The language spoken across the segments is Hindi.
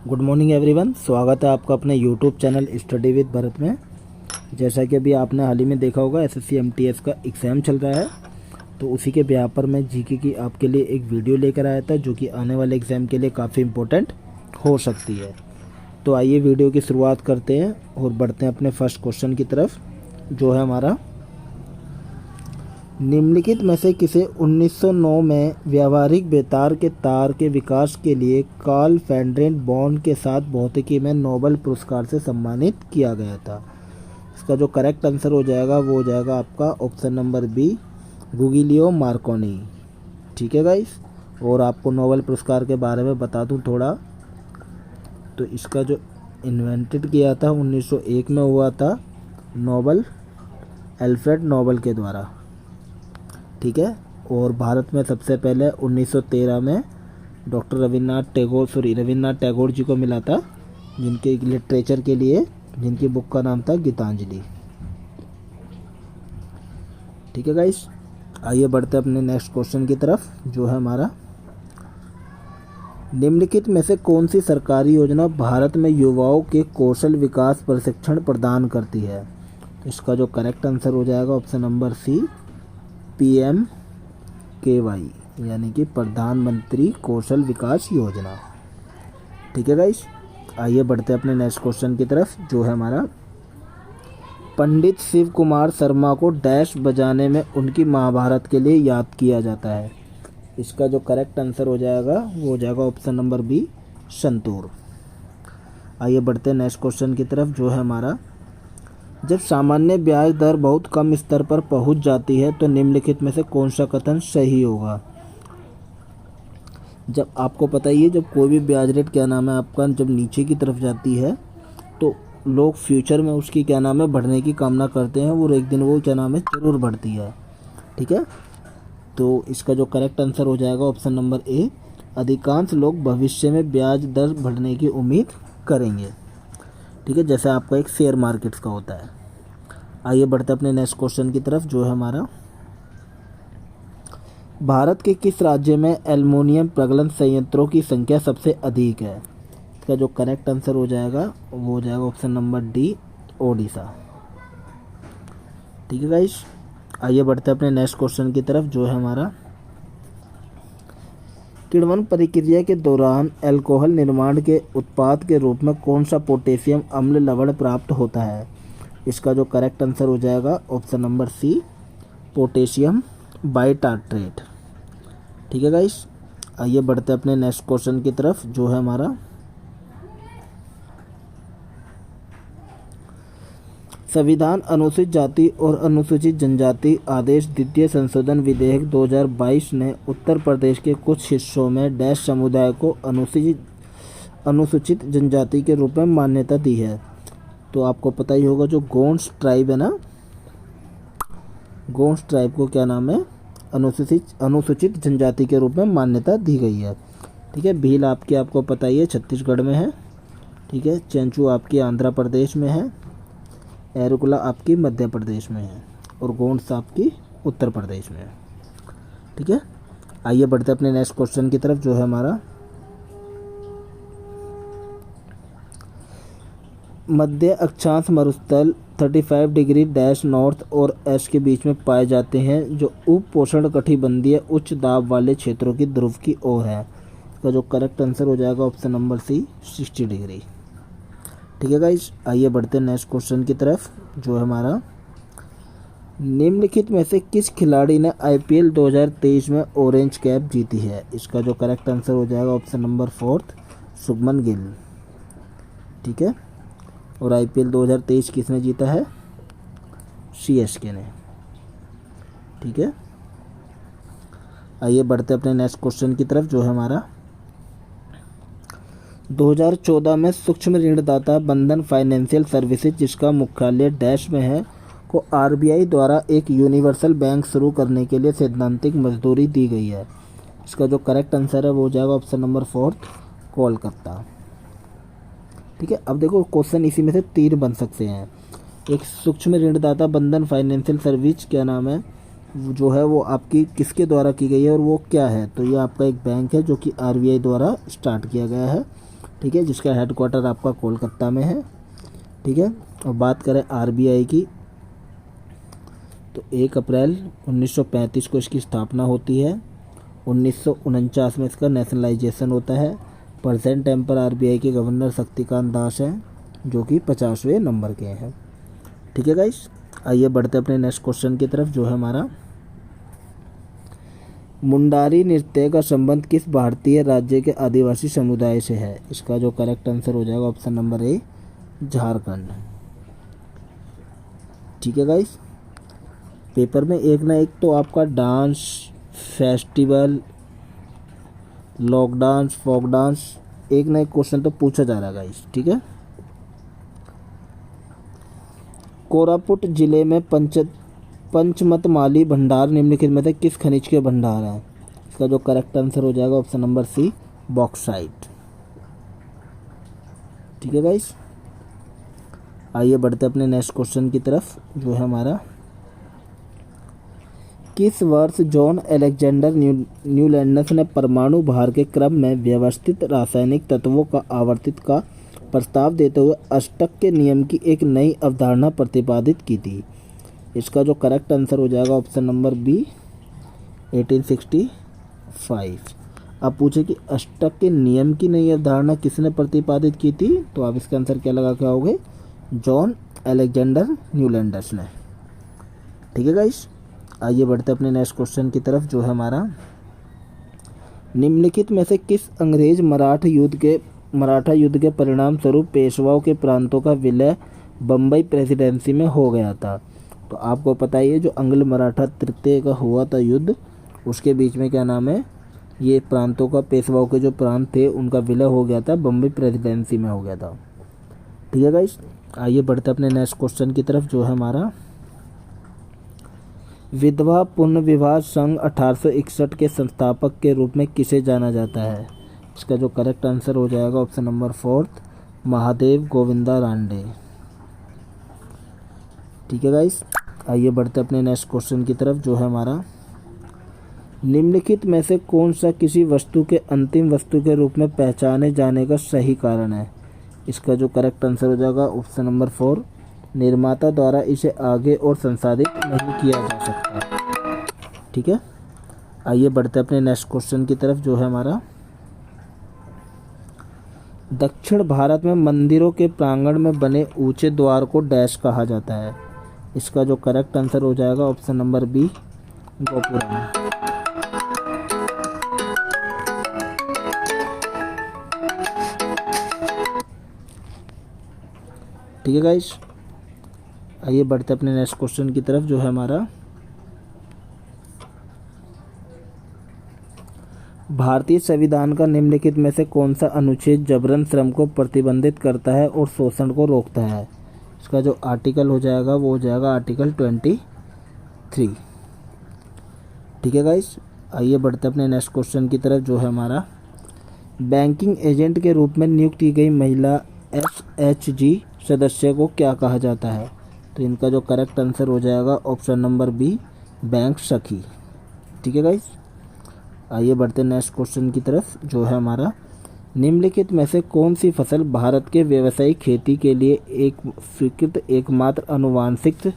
Good morning everyone. स्वागत है आपका अपने YouTube channel study with Bharat में। जैसा कि अभी आपने हाल ही में देखा होगा एसएससी एमटीएस का एग्ज़ाम चल रहा है, तो उसी के ब्याह पर मैं जीके की आपके लिए एक वीडियो लेकर आया था जो कि आने वाले एग्ज़ाम के लिए काफ़ी इम्पोर्टेंट हो सकती है। तो आइए वीडियो की शुरुआत करते हैं और बढ़ते हैं अपने फर्स्ट क्वेश्चन की तरफ, जो है हमारा निम्नलिखित में से किसे 1909 में व्यावहारिक बेतार के तार के विकास के लिए कार्ल फैडरेट बॉर्न के साथ भौतिकी में नोबेल पुरस्कार से सम्मानित किया गया था। इसका जो करेक्ट आंसर हो जाएगा वो हो जाएगा आपका ऑप्शन नंबर बी, गुगिलियो मार्कोनी। ठीक है गाइस, और आपको नोबेल पुरस्कार के बारे में बता दूं थोड़ा, तो इसका जो इन्वेंटेड किया था 1901 में हुआ था नोबेल अल्फ्रेड नोबेल के द्वारा। ठीक है, और भारत में सबसे पहले 1913 में डॉक्टर रविन्द्रनाथ टैगोर जी को मिला था, जिनके लिटरेचर के लिए जिनकी बुक का नाम था गीतांजलि। ठीक है गाइस, आइए बढ़ते अपने नेक्स्ट क्वेश्चन की तरफ, जो है हमारा निम्नलिखित में से कौन सी सरकारी योजना भारत में युवाओं के कौशल विकास प्रशिक्षण प्रदान करती है। इसका जो करेक्ट आंसर हो जाएगा ऑप्शन नंबर सी, PMKY यानी कि प्रधानमंत्री कौशल विकास योजना। ठीक है गाइस, आइए बढ़ते हैं अपने नेक्स्ट क्वेश्चन की तरफ, जो है हमारा पंडित शिव कुमार शर्मा को डैश बजाने में उनकी महाभारत के लिए याद किया जाता है। इसका जो करेक्ट आंसर हो जाएगा वो हो जाएगा ऑप्शन नंबर बी, संतूर। आइए बढ़ते हैं नेक्स्ट क्वेश्चन की तरफ, जो है हमारा जब सामान्य ब्याज दर बहुत कम स्तर पर पहुंच जाती है तो निम्नलिखित में से कौन सा कथन सही होगा। जब आपको पता ही है, जब कोई भी ब्याज रेट क्या नाम है आपका जब नीचे की तरफ जाती है तो लोग फ्यूचर में उसकी क्या नाम है बढ़ने की कामना करते हैं, और एक दिन वो क्या नाम है जरूर बढ़ती है। ठीक है, तो इसका जो करेक्ट आंसर हो जाएगा ऑप्शन नंबर ए, अधिकांश लोग भविष्य में ब्याज दर बढ़ने की उम्मीद करेंगे। ठीक है, जैसे आपका एक शेयर मार्केट्स का होता है। आइए बढ़ते अपने नेक्स्ट क्वेश्चन की तरफ, जो है हमारा भारत के किस राज्य में एल्युमिनियम प्रगलन संयंत्रों की संख्या सबसे अधिक है। इसका जो करेक्ट आंसर हो जाएगा वो हो जाएगा ऑप्शन नंबर डी, ओडिशा। ठीक है गाइस, आइए बढ़ते अपने नेक्स्ट क्वेश्चन की तरफ, जो है हमारा किण्वन प्रक्रिया के दौरान अल्कोहल निर्माण के उत्पाद के रूप में कौन सा पोटेशियम अम्ल लवण प्राप्त होता है। इसका जो करेक्ट आंसर हो जाएगा ऑप्शन नंबर सी, पोटेशियम बाइटार्ट्रेट। ठीक है गाइस, आइए बढ़ते अपने नेक्स्ट क्वेश्चन की तरफ, जो है हमारा संविधान अनुसूचित जाति और अनुसूचित जनजाति आदेश द्वितीय संशोधन विधेयक 2022 ने उत्तर प्रदेश के कुछ हिस्सों में डैश समुदाय को अनुसूचित जनजाति के रूप में मान्यता दी है। तो आपको पता ही होगा जो गोंड्स ट्राइब है ना, गोंड्स ट्राइब को क्या नाम है अनुसूचित जनजाति के रूप में मान्यता दी गई है। ठीक है, भील आपको पता ही है छत्तीसगढ़ में है। ठीक है, चेंचू आपकी आंध्र प्रदेश में है, एरुकुला आपकी मध्य प्रदेश में है, और गोंड्स आपकी उत्तर प्रदेश में है। ठीक है, आइए बढ़ते अपने नेक्स्ट क्वेश्चन की तरफ, जो है हमारा मध्य अक्षांश मरुस्थल 35 डिग्री डैश नॉर्थ और एस के बीच में पाए जाते हैं, जो उपोष्ण कटिबंधीय उच्च दाब वाले क्षेत्रों की ध्रुव की ओर है। इसका जो करेक्ट आंसर हो जाएगा ऑप्शन नंबर सी, 60 डिग्री। ठीक है गाइस, आइए बढ़ते हैं नेक्स्ट क्वेश्चन की तरफ, जो है हमारा निम्नलिखित में से किस खिलाड़ी ने IPL 2023 में ऑरेंज कैप जीती है। इसका जो करेक्ट आंसर हो जाएगा ऑप्शन नंबर 4, शुभमन गिल। ठीक है, और IPL 2023 किसने जीता है, CSK ने। ठीक है, आइए बढ़ते अपने नेक्स्ट क्वेश्चन की तरफ, जो है हमारा 2014 में सूक्ष्म ऋणदाता बंधन फाइनेंशियल सर्विसेज, जिसका मुख्यालय डैश में है, को RBI द्वारा एक यूनिवर्सल बैंक शुरू करने के लिए सैद्धांतिक मंजूरी दी गई है। इसका जो करेक्ट आंसर है वो हो जाएगा ऑप्शन नंबर 4, कोलकाता। ठीक है, अब देखो क्वेश्चन इसी में से 3 बन सकते हैं। एक सूक्ष्म ऋणदाता बंधन फाइनेंशियल सर्विस क्या नाम है जो है वो आपकी किसके द्वारा की गई है और वो क्या है। तो ये आपका एक बैंक है जो कि RBI द्वारा स्टार्ट किया गया है। ठीक है, जिसका हेडक्वार्टर आपका कोलकाता में है। ठीक है, और बात करें आरबीआई की, तो 1 अप्रैल 1935 को इसकी स्थापना होती है। 1949 में इसका नेशनलाइजेशन होता है। प्रेजेंट टाइम पर आरबीआई के गवर्नर शक्तिकांत दास हैं, जो कि 50वें नंबर के हैं। ठीक है गाइस, आइए बढ़ते अपने नेक्स्ट क्वेश्चन की तरफ, जो है हमारा मुंडारी नृत्य का संबंध किस भारतीय राज्य के आदिवासी समुदाय से है। इसका जो करेक्ट आंसर हो जाएगा ऑप्शन नंबर ए, झारखंड। ठीक है गाइस, पेपर में एक ना एक तो आपका डांस, फेस्टिवल, लोक डांस, फोक डांस, एक ना एक क्वेश्चन तो पूछा जा रहा है गाइस। ठीक है, कोरापुट जिले में पंचमतमाली भंडार निम्नलिखित में से किस खनिज के भंडार हैं। इसका जो करेक्ट आंसर हो जाएगा ऑप्शन नंबर सी, बॉक्साइट। ठीक है गाइस, आइए बढ़ते अपने नेक्स्ट क्वेश्चन की तरफ, जो है हमारा किस वर्ष जॉन अलेक्जेंडर न्यूलैंडस ने परमाणु भार के क्रम में व्यवस्थित रासायनिक तत्वों का आवर्तित का प्रस्ताव देते हुए अष्टक के नियम की एक नई अवधारणा प्रतिपादित की थी। इसका जो करेक्ट आंसर हो जाएगा ऑप्शन नंबर बी, 1865। अब पूछे कि अष्टक के नियम की नई अवधारणा किसने प्रतिपादित की थी, तो आप इसका आंसर क्या लगा के आओगे, जॉन अलेक्जेंडर न्यूलैंडस ने। ठीक है गाइस, आइए बढ़ते अपने नेक्स्ट क्वेश्चन की तरफ, जो है हमारा निम्नलिखित में से किस अंग्रेज मराठा युद्ध के परिणाम स्वरूप पेशवाओं के प्रांतों का विलय बम्बई प्रेसिडेंसी में हो गया था। तो आपको पता ही है, जो अंग्ल मराठा तृतीय का हुआ था युद्ध, उसके बीच में क्या नाम है, ये प्रांतों का, पेशवाओं के जो प्रांत थे उनका विलय हो गया था, बम्बई प्रेसिडेंसी में हो गया था। ठीक है गाइस, आइए बढ़ते अपने नेक्स्ट क्वेश्चन की तरफ, जो है हमारा विधवा पुनर्विवाह संघ 1861 के संस्थापक के रूप में किसे जाना जाता है। इसका जो करेक्ट आंसर हो जाएगा ऑप्शन नंबर 4, महादेव गोविंदा रानडे। ठीक है गाइस, आइए बढ़ते अपने नेक्स्ट क्वेश्चन की तरफ, जो है हमारा निम्नलिखित में से कौन सा किसी वस्तु के अंतिम वस्तु के रूप में पहचाने जाने का सही कारण है। इसका जो करेक्ट आंसर हो जाएगा ऑप्शन नंबर 4, निर्माता द्वारा इसे आगे और संसाधित नहीं किया जा सकता। ठीक है, आइए बढ़ते अपने नेक्स्ट क्वेश्चन की तरफ, जो है हमारा दक्षिण भारत में मंदिरों के प्रांगण में बने ऊंचे द्वार को डैश कहा जाता है। इसका जो करेक्ट आंसर हो जाएगा ऑप्शन नंबर बी, गोपुरम। ठीक है गाइस, आइए बढ़ते अपने नेक्स्ट क्वेश्चन की तरफ, जो है हमारा भारतीय संविधान का निम्नलिखित में से कौन सा अनुच्छेद जबरन श्रम को प्रतिबंधित करता है और शोषण को रोकता है। इसका जो आर्टिकल हो जाएगा वो हो जाएगा आर्टिकल 23। ठीक है गाइस, आइए बढ़ते अपने नेक्स्ट क्वेश्चन की तरफ, जो है हमारा बैंकिंग एजेंट के रूप में नियुक्त की गई महिला SHG सदस्य को क्या कहा जाता है। तो इनका जो करेक्ट आंसर हो जाएगा ऑप्शन नंबर बी, बैंक सखी। ठीक है गाइस, आइए बढ़ते नेक्स्ट क्वेश्चन की तरफ, जो है हमारा निम्नलिखित में से कौन सी फसल भारत के व्यावसायिक खेती के लिए एक स्वीकृत एकमात्र अनुवांशिक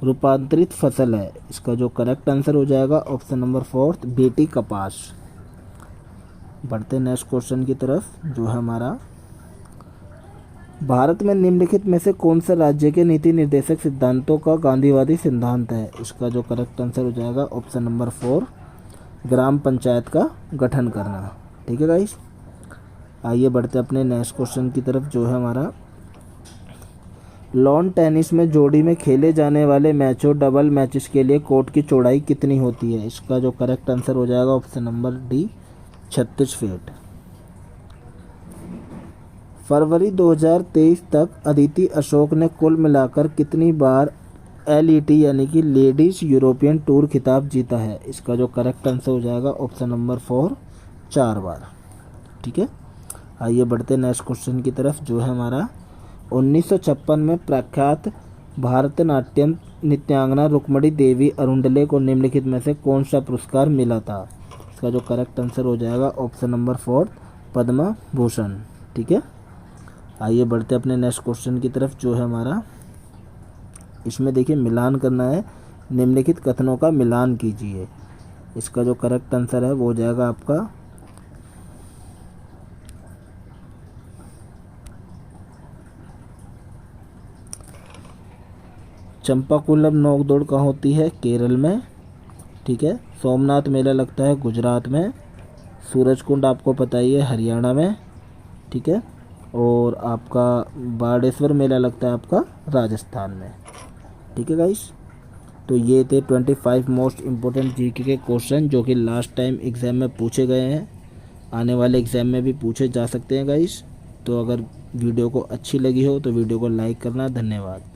रूपांतरित फसल है। इसका जो करेक्ट आंसर हो जाएगा ऑप्शन नंबर 4, बीटी कपास। बढ़ते नेक्स्ट क्वेश्चन की तरफ, जो है हमारा भारत में निम्नलिखित में से कौन सा राज्य के नीति निर्देशक सिद्धांतों का गांधीवादी सिद्धांत है। इसका जो करेक्ट आंसर हो जाएगा ऑप्शन नंबर 4, ग्राम पंचायत का गठन करना। ठीक है गाइस, आइए बढ़ते अपने नेक्स्ट क्वेश्चन की तरफ, जो है हमारा लॉन टेनिस में जोड़ी में खेले जाने वाले मैचों डबल मैचेस के लिए कोर्ट की चौड़ाई कितनी होती है। इसका जो करेक्ट आंसर हो जाएगा ऑप्शन नंबर डी, 36 फीट। फरवरी 2023 तक अदिति अशोक ने कुल मिलाकर कितनी बार LET यानी कि लेडीज यूरोपियन टूर खिताब जीता है। इसका जो करेक्ट आंसर हो जाएगा ऑप्शन नंबर 4, 4 बार। ठीक है, आइए बढ़ते नेक्स्ट क्वेश्चन की तरफ, जो है हमारा 1956 में प्रख्यात भारतनाट्यम नृत्यांगना रुक्मणी देवी अरुंडले को निम्नलिखित में से कौन सा पुरस्कार मिला था। इसका जो करेक्ट आंसर हो जाएगा ऑप्शन नंबर 4, पद्म भूषण। ठीक है। आइए बढ़ते अपने नेक्स्ट क्वेश्चन की तरफ, जो है हमारा, इसमें देखिए मिलान करना है। निम्नलिखित कथनों का मिलान कीजिए। इसका जो करेक्ट आंसर है वो हो जाएगा आपका चंपाकुलम नौक दौड़ कहाँ होती है? केरल में। ठीक है। सोमनाथ मेला लगता है गुजरात में। सूरजकुंड आपको पता ही है हरियाणा में। ठीक है। और आपका बाड़ेश्वर मेला लगता है आपका राजस्थान में। ठीक है गाइस, तो ये थे 25 मोस्ट इम्पोर्टेंट जीके के क्वेश्चन जो कि लास्ट टाइम एग्ज़ाम में पूछे गए हैं, आने वाले एग्ज़ाम में भी पूछे जा सकते हैं गाइस। तो अगर वीडियो को अच्छी लगी हो तो वीडियो को लाइक करना। धन्यवाद।